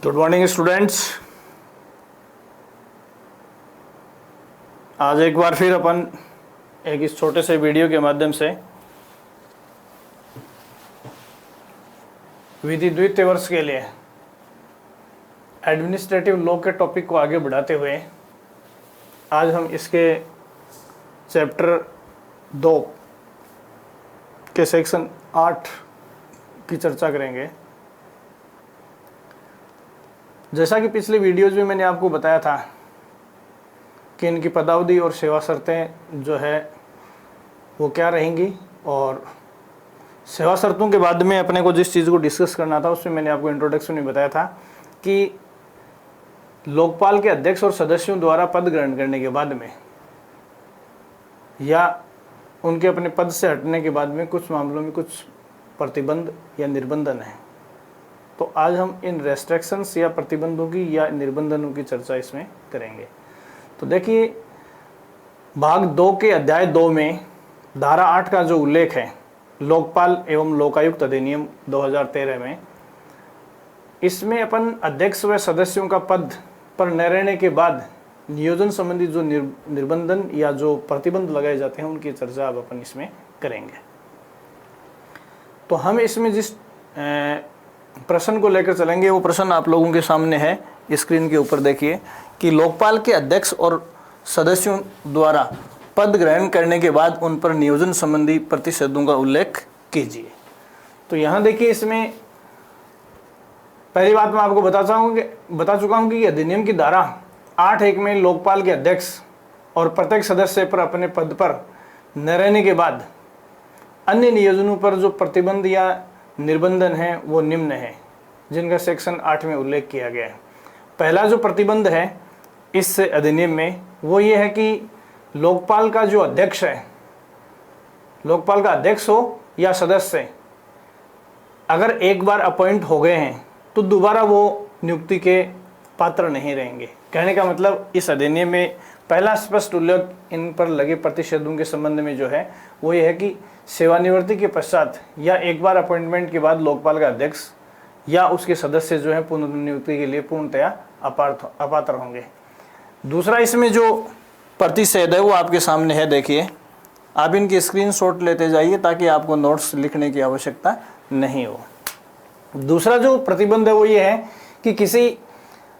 Good morning students. आज एक बार फिर अपन एक इस छोटे से वीडियो के माध्यम से विधि द्वितीय वर्ष के लिए एडमिनिस्ट्रेटिव लॉ के टॉपिक को आगे बढ़ाते हुए आज हम इसके चैप्टर 2 के सेक्शन 8 की चर्चा करेंगे। जैसा कि पिछले वीडियोज में मैंने आपको बताया था कि इनकी पदावधि और सेवा शर्तें जो है वो क्या रहेंगी, और सेवा शर्तों के बाद में अपने को जिस चीज़ को डिस्कस करना था उसमें मैंने आपको इंट्रोडक्शन में बताया था कि लोकपाल के अध्यक्ष और सदस्यों द्वारा पद ग्रहण करने के बाद में या उनके अपने पद से हटने के बाद में कुछ मामलों में कुछ प्रतिबंध या निर्बंधन है। तो आज हम इन रेस्ट्रिक्शंस या प्रतिबंधों की या निर्बंधनों की चर्चा इसमें करेंगे। तो देखिए, भाग 2 के अध्याय 2 में धारा 8 का जो उल्लेख है लोकपाल एवं लोकायुक्त अधिनियम 2013 में, इसमें अपन अध्यक्ष व सदस्यों का पद पर न रहने के बाद नियोजन संबंधी जो निर्बंधन या जो प्रतिबंध लगाए जाते हैं उनकी चर्चा अब अपन इसमें करेंगे। तो हम इसमें जिस प्रश्न को लेकर चलेंगे वो प्रश्न आप लोगों के सामने है स्क्रीन के ऊपर। देखिए कि लोकपाल के अध्यक्ष और सदस्यों द्वारा पद ग्रहण करने के बाद उन पर नियोजन संबंधी प्रतिषेधों का उल्लेख कीजिए। तो यहाँ देखिए, इसमें पहली बात मैं आपको बता चुका हूँ कि अधिनियम की धारा 8(1) में लोकपाल के अध्यक्ष और प्रत्येक सदस्य पर अपने पद पर न रहने के बाद अन्य नियोजनों पर जो प्रतिबंध या निर्बंधन है वो निम्न है, जिनका सेक्शन 8 में उल्लेख किया गया है। पहला जो प्रतिबंध है इस अधिनियम में वो ये है कि लोकपाल का जो अध्यक्ष है, लोकपाल का अध्यक्ष हो या सदस्य, अगर एक बार अपॉइंट हो गए हैं तो दोबारा वो नियुक्ति के पात्र नहीं रहेंगे। कहने का मतलब इस अधिनियम में पहला स्पष्ट उल्लेख इन पर लगे प्रतिषेधों के संबंध में जो है वो ये है कि सेवानिवृत्ति के पश्चात या एक बार अपॉइंटमेंट के बाद लोकपाल का अध्यक्ष या उसके सदस्य जो है पुनर्नियुक्ति के लिए पूर्णतया अपात्र होंगे। दूसरा इसमें जो प्रतिषेध है वो आपके सामने है। देखिए, आप इनकी स्क्रीनशॉट लेते जाइए ताकि आपको नोट्स लिखने की आवश्यकता नहीं हो। दूसरा जो प्रतिबंध है वो ये है कि किसी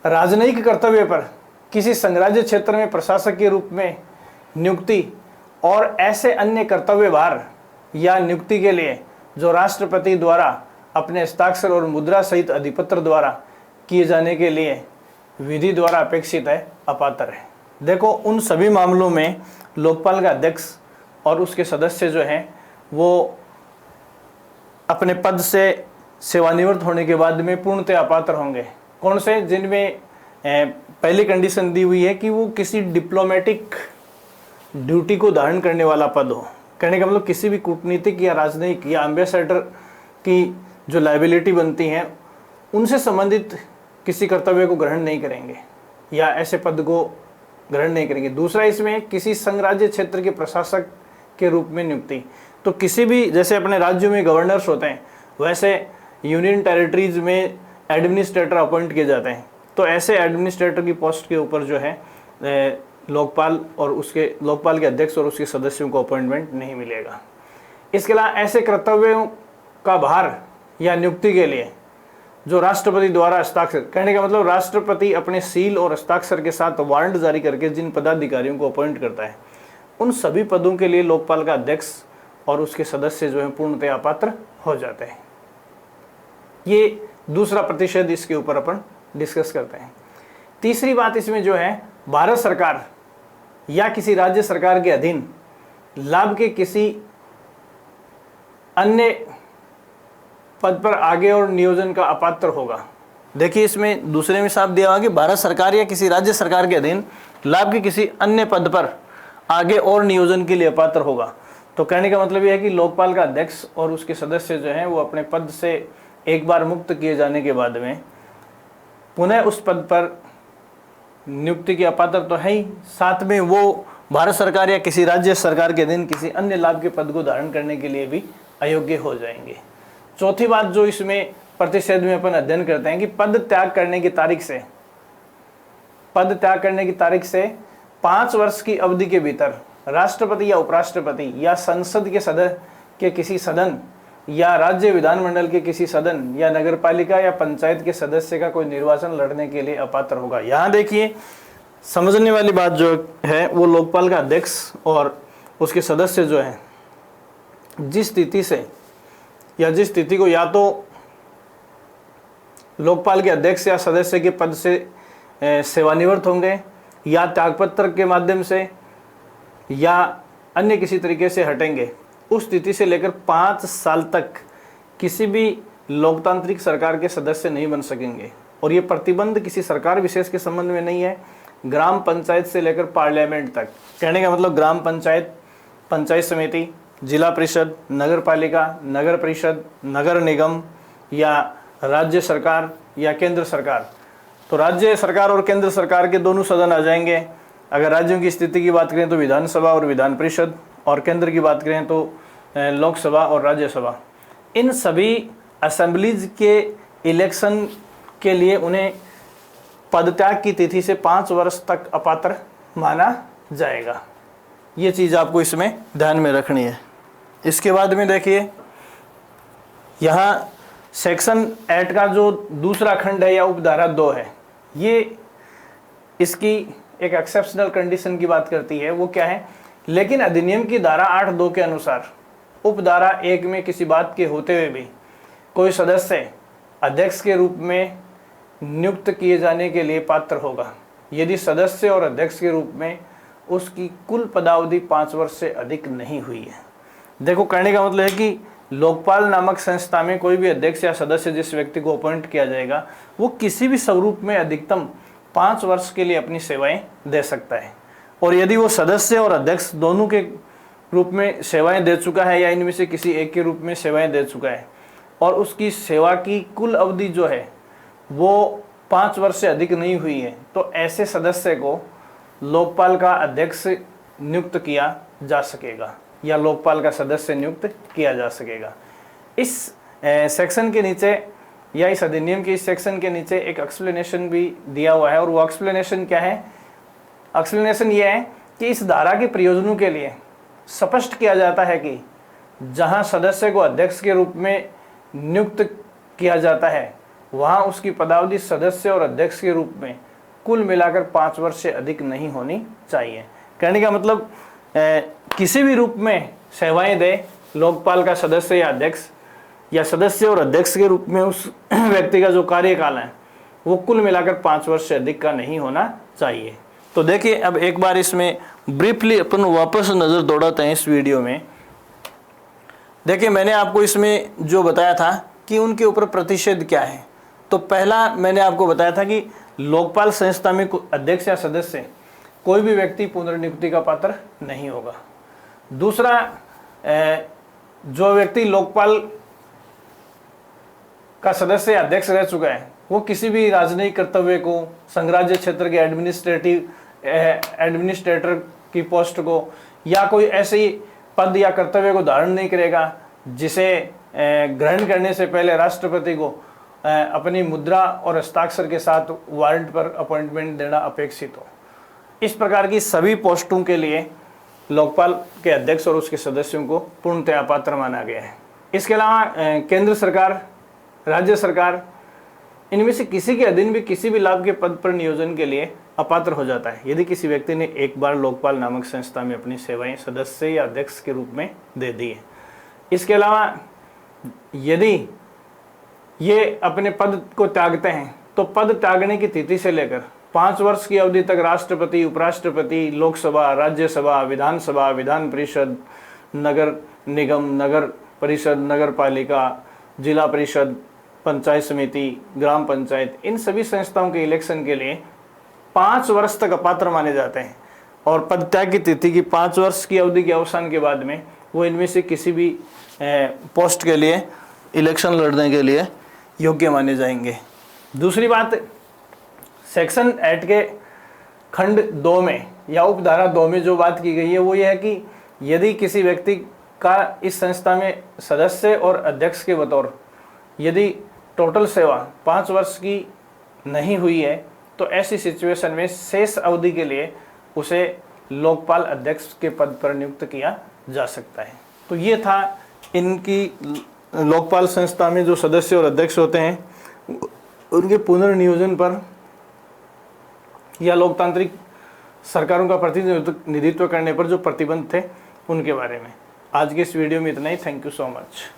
राजनयिक कर्तव्य पर किसी संघराज्य क्षेत्र में प्रशासक के रूप में नियुक्ति और ऐसे अन्य कर्तव्य भार या नियुक्ति के लिए जो राष्ट्रपति द्वारा अपने हस्ताक्षर और मुद्रा सहित अधिपत्र द्वारा किए जाने के लिए विधि द्वारा अपेक्षित है, अपात्र है। देखो, उन सभी मामलों में लोकपाल का अध्यक्ष और उसके सदस्य जो हैं वो अपने पद से सेवानिवृत्त होने के बाद में पूर्णतः अपात्र होंगे। कौन से? जिनमें पहली कंडीशन दी हुई है कि वो किसी डिप्लोमेटिक ड्यूटी को धारण करने वाला पद हो। कहने का मतलब किसी भी कूटनीतिक या राजनयिक या एम्बेसडर की जो लायबिलिटी बनती हैं उनसे संबंधित किसी कर्तव्य को ग्रहण नहीं करेंगे या ऐसे पद को ग्रहण नहीं करेंगे। दूसरा, इसमें किसी संघराज्य क्षेत्र के प्रशासक के रूप में नियुक्ति, तो किसी भी, जैसे अपने राज्यों में गवर्नर्स होते हैं वैसे यूनियन टेरिटरीज में एडमिनिस्ट्रेटर अपॉइंट किए जाते हैं, तो ऐसे एडमिनिस्ट्रेटर की पोस्ट के ऊपर जो है लोकपाल के अध्यक्ष और उसके सदस्यों को अपॉइंटमेंट नहीं मिलेगा। इसके अलावा ऐसे कर्तव्यों का भार या नियुक्ति के लिए जो राष्ट्रपति द्वारा हस्ताक्षर, कहने का मतलब राष्ट्रपति अपने सील और हस्ताक्षर के साथ वारंट जारी करके जिन पदाधिकारियों को अपॉइंट करता है उन सभी पदों के लिए लोकपाल का अध्यक्ष और उसके सदस्य जो है पूर्णतः अपात्र हो जाते हैं। ये दूसरा प्रतिषेध इसके ऊपर अपन डिस्कस करते हैं। तीसरी बात इसमें जो है, भारत सरकार या किसी राज्य सरकार के अधीन लाभ के किसी अन्य पद पर आगे और नियोजन का अपात्र होगा। देखिए, इसमें दूसरे में साफ दिया हुआ कि भारत सरकार या किसी राज्य सरकार के अधीन लाभ के किसी अन्य पद पर आगे और नियोजन के लिए अपात्र होगा। तो कहने का मतलब यह है कि लोकपाल का अध्यक्ष और उसके सदस्य जो हैं वो अपने पद से एक बार मुक्त किए जाने के बाद में पुनः उस पद पर नियुक्ति की अपात्र तो है ही, साथ में वो भारत सरकार या किसी राज्य सरकार के अधीन किसी अन्य लाभ के पद को धारण करने के लिए भी अयोग्य हो जाएंगे। चौथी बात जो इसमें प्रतिषेध में अपन अध्ययन करते हैं कि पद त्याग करने की तारीख से 5 वर्ष की अवधि के भीतर राष्ट्रपति या उपराष्ट्रपति या संसद के सदस्य के किसी सदन या राज्य विधानमंडल के किसी सदन या नगरपालिका या पंचायत के सदस्य का कोई निर्वाचन लड़ने के लिए अपात्र होगा। यहाँ देखिए समझने वाली बात जो है वो लोकपाल का अध्यक्ष और उसके सदस्य जो हैं जिस स्थिति से या जिस स्थिति को या तो लोकपाल के अध्यक्ष या सदस्य के पद से सेवानिवृत्त होंगे या त्यागपत्र के माध्यम से या अन्य किसी तरीके से हटेंगे, उस स्थिति से लेकर 5 साल तक किसी भी लोकतांत्रिक सरकार के सदस्य नहीं बन सकेंगे। और ये प्रतिबंध किसी सरकार विशेष के संबंध में नहीं है, ग्राम पंचायत से लेकर पार्लियामेंट तक। कहने का मतलब ग्राम पंचायत, पंचायत समिति, जिला परिषद, नगर पालिका, नगर परिषद, नगर निगम या राज्य सरकार या केंद्र सरकार। तो राज्य सरकार और केंद्र सरकार के दोनों सदन आ जाएंगे। अगर राज्यों की स्थिति की बात करें तो विधानसभा और विधान परिषद, और केंद्र की बात करें तो लोकसभा और राज्यसभा। इन सभी असेंबलीज के इलेक्शन के लिए उन्हें पदत्याग की तिथि से 5 वर्ष तक अपात्र माना जाएगा। ये चीज़ आपको इसमें ध्यान में रखनी है। इसके बाद में देखिए यहाँ सेक्शन 8 का जो दूसरा खंड है या उपधारा 2 है, ये इसकी एक एक्सेप्शनल कंडीशन की बात करती है। वो क्या है? लेकिन अधिनियम की धारा 8(2) के अनुसार उपधारा 1 में किसी बात के होते हुए भी कोई सदस्य अध्यक्ष के रूप में नियुक्त किए जाने के लिए पात्र होगा यदि सदस्य और अध्यक्ष के रूप में उसकी कुल पदावधि 5 वर्ष से अधिक नहीं हुई है। देखो, कहने का मतलब है कि लोकपाल नामक संस्था में कोई भी अध्यक्ष या सदस्य जिस व्यक्ति को अपॉइंट किया जाएगा वो किसी भी स्वरूप में अधिकतम 5 वर्ष के लिए अपनी सेवाएं दे सकता है। और यदि वो सदस्य और अध्यक्ष दोनों के रूप में सेवाएं दे चुका है या इनमें से किसी एक के रूप में सेवाएं दे चुका है और उसकी सेवा की कुल अवधि जो है वो 5 वर्ष से अधिक नहीं हुई है, तो ऐसे सदस्य को लोकपाल का अध्यक्ष नियुक्त किया जा सकेगा या लोकपाल का सदस्य नियुक्त किया जा सकेगा। इस सेक्शन के नीचे या इस अधिनियम के इस सेक्शन के नीचे एक एक्सप्लेनेशन भी दिया हुआ है। और वो एक्सप्लेनेशन क्या है? एक्सप्लेनेशन ये है कि इस धारा के प्रयोजनों के लिए स्पष्ट किया जाता है कि जहां सदस्य को अध्यक्ष के रूप में नियुक्त किया जाता है वहां उसकी पदावधि सदस्य और अध्यक्ष के रूप में कुल मिलाकर 5 वर्ष से अधिक नहीं होनी चाहिए। कहने का मतलब किसी भी रूप में सेवाएं दे लोकपाल का सदस्य या अध्यक्ष या सदस्य और अध्यक्ष के रूप में उस व्यक्ति का जो कार्यकाल है वो कुल मिलाकर 5 वर्ष से अधिक का नहीं होना चाहिए। तो देखिए, अब एक बार इसमें ब्रीफली अपन वापस नज़र दौड़ाते हैं इस वीडियो में। देखिए, मैंने आपको इसमें जो बताया था कि उनके ऊपर प्रतिषेध क्या है। तो पहला मैंने आपको बताया था कि लोकपाल संस्था में अध्यक्ष या सदस्य कोई भी व्यक्ति पुनर्नियुक्ति का पात्र नहीं होगा। दूसरा, जो व्यक्ति लोकपाल का सदस्य अध्यक्ष रह चुका है वो किसी भी राजनयिक कर्तव्य को, संघराज्य क्षेत्र के एडमिनिस्ट्रेटर की पोस्ट को या कोई ऐसे ही पद या कर्तव्य को धारण नहीं करेगा जिसे ग्रहण करने से पहले राष्ट्रपति को अपनी मुद्रा और हस्ताक्षर के साथ वारंट पर अपॉइंटमेंट देना अपेक्षित हो। इस प्रकार की सभी पोस्टों के लिए लोकपाल के अध्यक्ष और उसके सदस्यों को पूर्णतः अपात्र माना गया है। इसके अलावा केंद्र सरकार, राज्य सरकार, इनमें से किसी के अधीन भी किसी भी लाभ के पद पर नियोजन के लिए अपात्र हो जाता है यदि किसी व्यक्ति ने एक बार लोकपाल नामक संस्था में अपनी सेवाएं सदस्य या अध्यक्ष के रूप में दे दी है। इसके अलावा यदि ये अपने पद को त्यागते हैं तो पद त्यागने की तिथि से लेकर 5 वर्ष की अवधि तक राष्ट्रपति, उपराष्ट्रपति, लोकसभा, राज्यसभा, विधानसभा, विधान परिषद, नगर निगम, नगर परिषद, नगर पालिका, जिला परिषद, पंचायत समिति, ग्राम पंचायत, इन सभी संस्थाओं के इलेक्शन के लिए 5 वर्ष तक अपात्र माने जाते हैं। और पद त्याग की तिथि की 5 वर्ष की अवधि के अवसान के बाद में वो इनमें से किसी भी पोस्ट के लिए इलेक्शन लड़ने के लिए योग्य माने जाएंगे। दूसरी बात, सेक्शन 8 के खंड 2 में या उपधारा 2 में जो बात की गई है वो ये है कि यदि किसी व्यक्ति का इस संस्था में सदस्य और अध्यक्ष के बतौर यदि टोटल सेवा 5 वर्ष की नहीं हुई है तो ऐसी सिचुएशन में शेष अवधि के लिए उसे लोकपाल अध्यक्ष के पद पर नियुक्त किया जा सकता है। तो ये था इनकी लोकपाल संस्था में जो सदस्य और अध्यक्ष होते हैं उनके पुनर्नियोजन पर या लोकतांत्रिक सरकारों का प्रतिनिधित्व करने पर जो प्रतिबंध थे उनके बारे में। आज के इस वीडियो में इतना ही। Thank you so much.